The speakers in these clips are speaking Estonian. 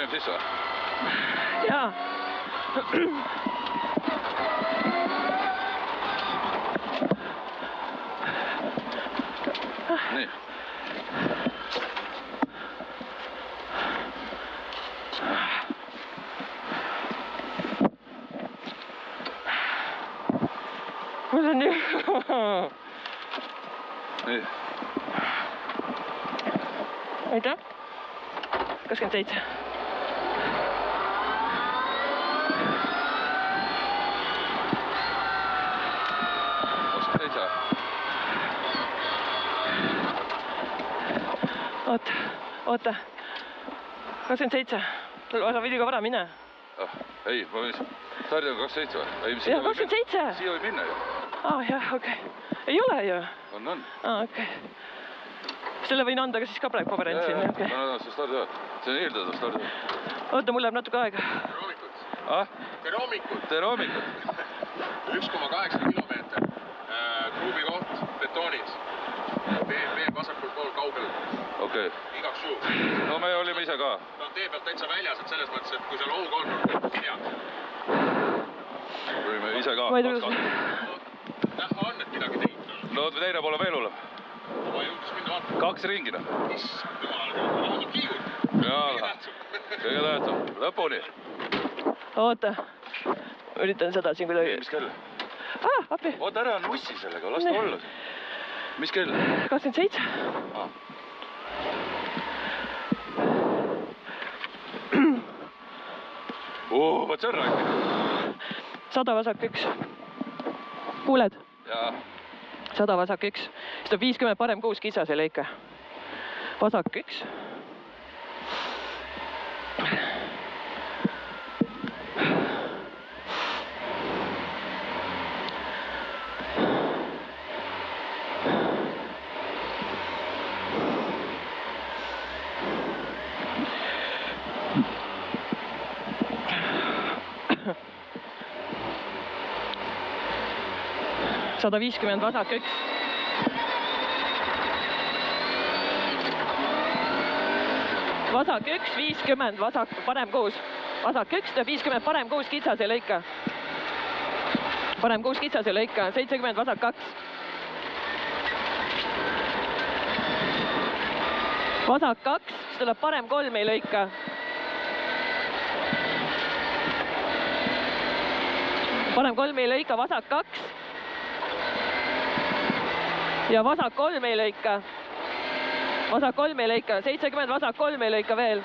Paneme sisse või? Jaa. Nii. Mul on nii. Nii. Aitäh. 27. Oota. 27. Osa vidiga vara mine. Ei, ma võin... Sarja on 27 või? Jah, 27. Siia võib minna ju. Jah, okei. Ei ole ju? On. Okei. Selle võin anda ka siis ka praegu paberentsi. Ma nädan seda stardivad. See on eeldada stardivad. Oota, mul läheb natuke aega. Tere hommikut! Tere hommikut! 1,8 kilomeeter. Kruubi koht, betoonid. Veeb vasakul pool kaugel. Okei. Igaks juhuks. No me olime ise ka. Ta on tee pealt täitsa väljas, et selles mõttes, et kui seal ohuga on, siis tead. Olime ise ka. Näha on, et midagi teinud on. No teine poole veel hullem. Ma jõudis minna vaatama. 2 ringina. Issand jumal, vähemalt kiigud. Kõige tähtsam. Lõpuni. Oota. Üritan seda siin kuidagi. Mis kell? Appi. Oota, ära nussi sellega, las ta olla. Mis kell? 27. Võt see on rääkida. 100 vasak 1. Kuuled? Jaa. 100 vasak 1. Siis ta 50 parem 6 kitsas ei lõike. Vasak 1. Sada 50 vasak 1. Vasak 1, 50, vasak parem 6. Vasak 1 ja 50 parem 6 kitsas ei lõika. Parem 6 kitsas ei lõika. 70 vasak 2. Vasak 2, siis tuleb parem 3 ei lõika. Parem 3 ei lõika, vasak 2. Ja vasak 3 ei lõika. Vasak 3 ei lõika. 70 vasak 3 ei lõika veel.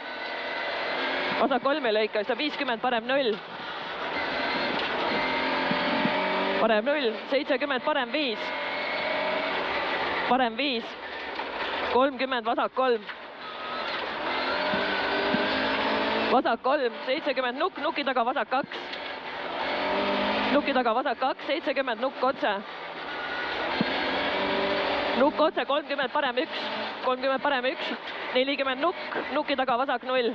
Vasak 3 ei lõika. Siis 50 parem 0. Parem 0. 70 parem 5. Parem 5. 30 vasak 3. Vasak 3. 70 nukk. Nuki taga vasak 2. Nuki taga vasak 2. 70 nukk otse. Nukk otse, 30 parem 1, 30 parem 1, 40 nukk, nuki taga vasak 0.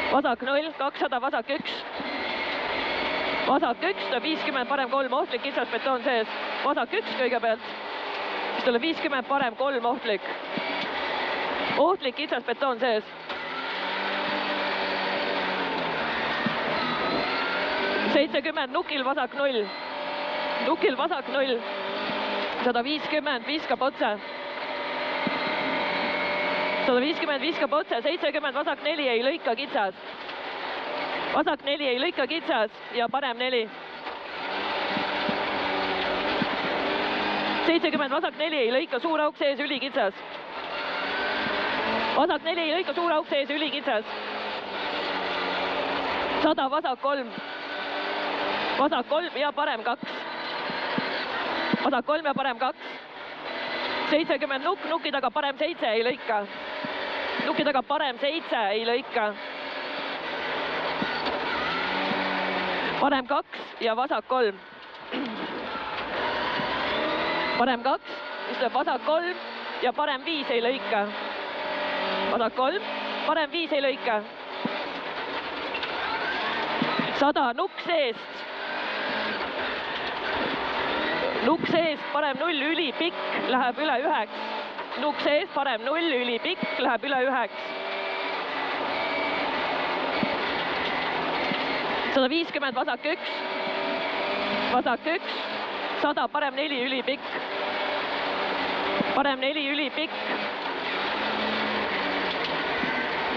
Vasak 0, 200 vasak 1. Vasak 1, 50 parem 3, ohtlik kitsas betoon sees. Vasak 1 kõigepealt, siis tuleb 50 parem 3, ohtlik. Ohtlik kitsas betoon sees. $70 nukil vasak 0. Nukil vasak 0. 150 viskab otse. 150 viskab otse. 70 vasak 4 ei lõika kitsas. Vasak 4 ei lõika kitsas ja parem 4. 70 vasak 4 ei lõika suur auk sees ülikitsas. Vasak 4 ei lõika suur auk sees ülikitsas. 100 vasak 3. Vasak 3 ja parem 2. Vasak 3 ja parem 2. 70 nukk, nuki taga parem 7 ei lõika. Nuki taga parem 7 ei lõika. Parem 2 ja vasak 3. Parem 2, siis tuleb vasak 3 ja parem 5 ei lõika. Vasak 3, parem 5 ei lõika. 100 nukk seest. Nukk seest, parem 0, ülipikk, läheb üle 9. Nukk seest, parem 0, ülipikk, läheb üle 9. 150, vasak 1, vasak 1, 100, parem 4, ülipikk, parem 4, ülipikk,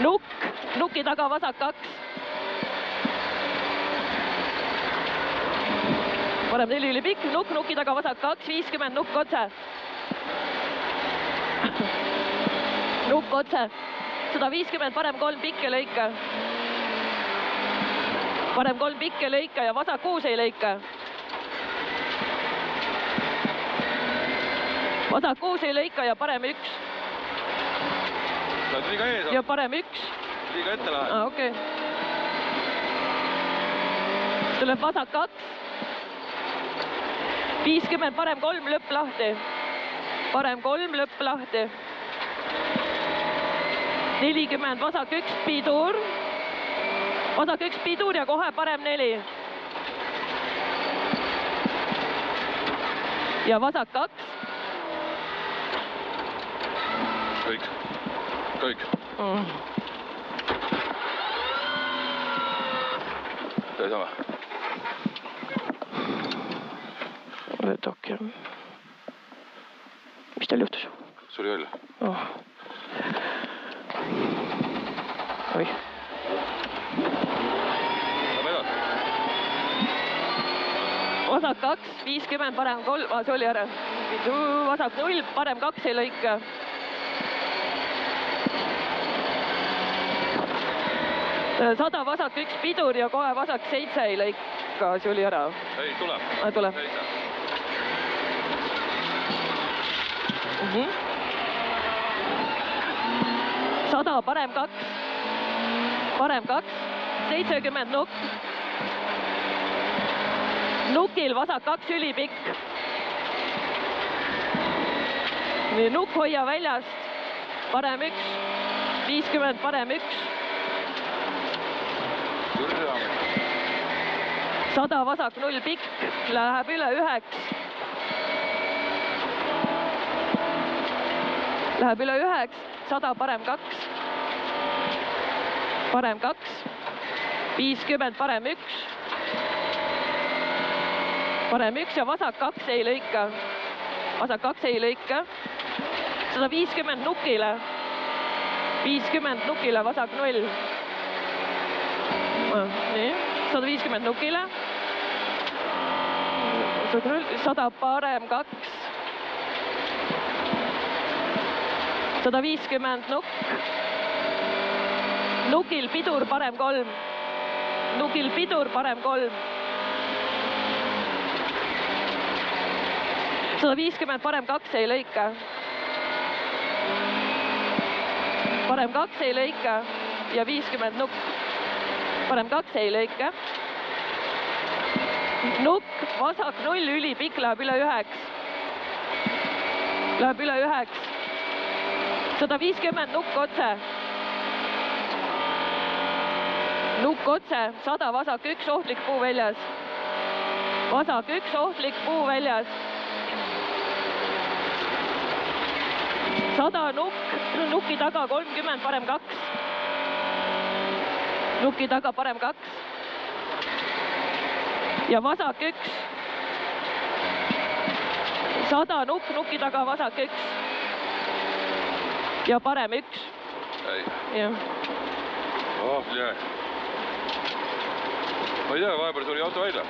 nukk, nuki taga vasak 2, parem 4, ülipikk, nukk, nuki taga vasak 2, 50, nukk otse, nukk otse, 150, parem 3, pikk ja lõika. Parem 3 pikk ja lõika ja vasak 6 ei lõika. Vasak 6 ei lõika ja parem 1. Sa oled liiga ees. Ja parem 1. Liiga ette lähed. Okei. Tuleb vasak 2. 50, parem 3, lõpp lahti. Parem 3, lõpp lahti. 40, vasak 1, pidur. Vasak 1, pidur ja kohe parem 4. Ja vasak 2. Kõik. Kõik. Tee sama. Nüüd okei. Mis teil juhtus? Suri välja. Oh. Oi. Vasak 2, 50, parem 3, see oli ära. Vasak 0, parem 2 ei lõika. Sada, vasak 1, pidur ja kohe vasak 7 ei lõika, see oli ära. Ei, tuleb. Tuleb. 100, parem 2. Parem 2, 70 nukk. Nukil vasak 2, ülipikk. Nii, nukk hoia väljast. Parem 1, 50, parem 1. 100, vasak 0, pikk. Läheb üle 9. Läheb üle 9, 100, parem 2. Parem 2. 50, parem 1. Parem 1 ja vasak 2 ei lõika. Vasak 2 ei lõika. 150 nukile. 50 nukile, vasak 0. Nii, 150 nukile. 100 parem 2. 150 nukk. Nukil pidur parem 3. Nukil pidur parem 3. 150 parem 2 ei lõika. Parem 2 ei lõika ja 50 nukk. Parem 2 ei lõika. Nukk, vasak 0, ülipikk läheb üle 9. Läheb üle 9. 150 nukk otse. Nukk otse, 100 vasak 1, ohtlik puu väljas. Vasak 1, ohtlik puu väljas. 100 nukk, nuki taga 30, parem 2. Nuki taga parem 2. Ja vasak 1. 100 nukk, nuki taga vasak 1. Ja parem 1. Ei. Jah. Oh, jah. Ma ei tea, vahepeal suri auto välja.